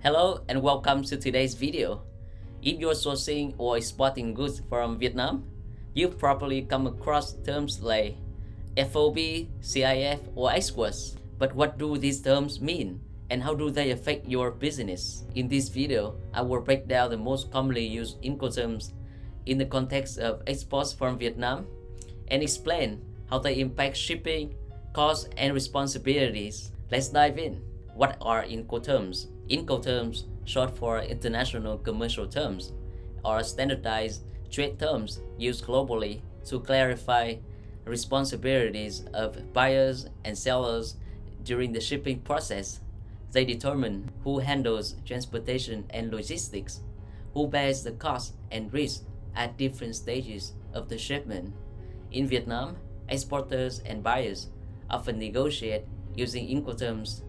Hello and welcome to today's video. If you're sourcing or exporting goods from Vietnam, you've probably come across terms like FOB, CIF, or exports. But what do these terms mean and how do they affect your business? In this video, I will break down the most commonly used Incoterms in the context of exports from Vietnam and explain how they impact shipping, costs, and responsibilities. Let's dive in. What are Incoterms? Incoterms, short for International Commercial Terms, are standardized trade terms used globally to clarify responsibilities of buyers and sellers during the shipping process. They determine who handles transportation and logistics, who bears the cost and risk at different stages of the shipment. In Vietnam, exporters and buyers often negotiate using Incoterms,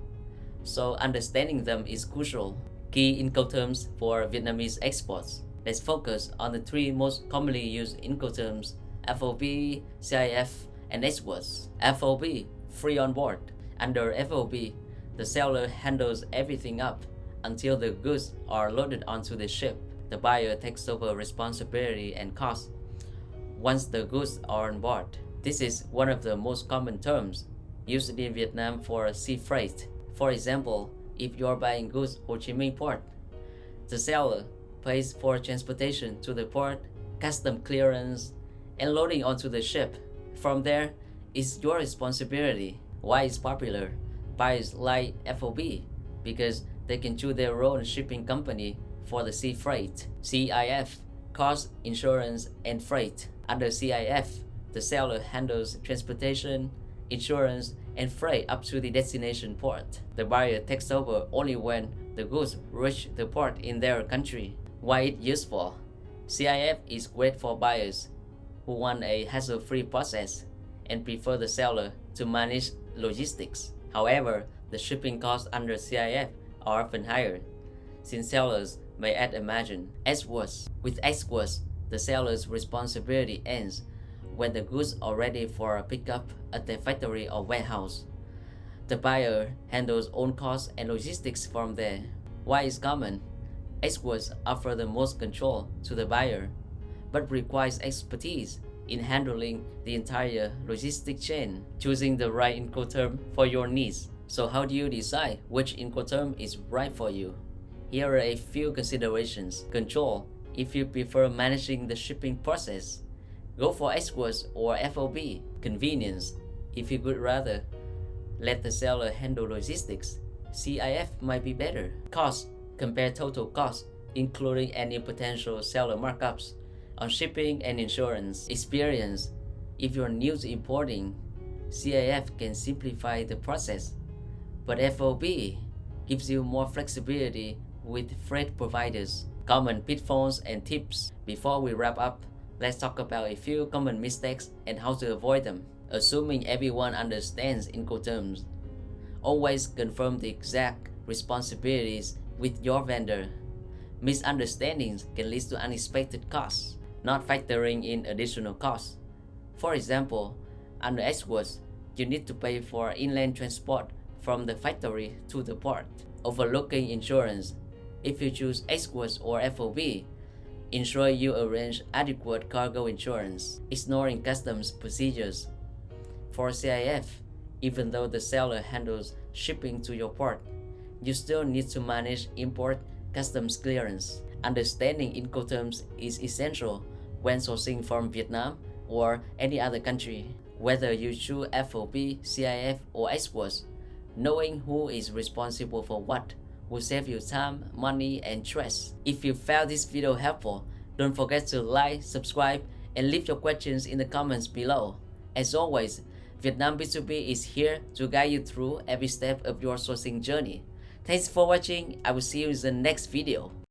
so understanding them is crucial. Key Incoterms for Vietnamese exports. Let's focus on the three most commonly used Incoterms: FOB, CIF, and exports. FOB, free on board. Under FOB, the seller handles everything up until the goods are loaded onto the ship. The buyer takes over responsibility and cost once the goods are on board. This is one of the most common terms used in Vietnam for sea freight. For example, if you're buying goods at Ho Chi Minh Port, the seller pays for transportation to the port, custom clearance, and loading onto the ship. From there, it's your responsibility. Why it's popular? Buyers like FOB because they can choose their own shipping company for the sea freight. CIF, cost, insurance, and freight. Under CIF, the seller handles transportation, insurance, and freight up to the destination port. The buyer takes over only when the goods reach the port in their country. Why it's useful? CIF is great for buyers who want a hassle-free process and prefer the seller to manage logistics. However, the shipping costs under CIF are often higher, since sellers may add a margin. Exports. With exports, the seller's responsibility ends when the goods are ready for pickup at the factory or warehouse. The buyer handles own costs and logistics from there. Why is common? Exports offer the most control to the buyer, but requires expertise in handling the entire logistic chain. Choosing the right Incoterm for your needs. So how do you decide which Incoterm is right for you? Here are a few considerations. Control. If you prefer managing the shipping process, go for exports or FOB. Convenience. If you would rather let the seller handle logistics, CIF might be better. Cost. Compare total cost, including any potential seller markups on shipping and insurance. Experience. If you're new to importing, CIF can simplify the process, but FOB gives you more flexibility with freight providers. Common pitfalls and tips. Before we wrap up, let's talk about a few common mistakes and how to avoid them. Assuming everyone understands Incoterms. Always confirm the exact responsibilities with your vendor. Misunderstandings can lead to unexpected costs. Not factoring in additional costs. For example, under exports, you need to pay for inland transport from the factory to the port. Overlooking insurance. If you choose exports or FOB, ensure you arrange adequate cargo insurance. Ignoring customs procedures. For CIF, even though the seller handles shipping to your port, you still need to manage import customs clearance. Understanding Incoterms is essential when sourcing from Vietnam or any other country. Whether you choose FOB, CIF, or exports, knowing who is responsible for what will save you time, money, and stress. If you found this video helpful, don't forget to like, subscribe, and leave your questions in the comments below. As always, Vietnam B2B is here to guide you through every step of your sourcing journey. Thanks for watching. I will see you in the next video.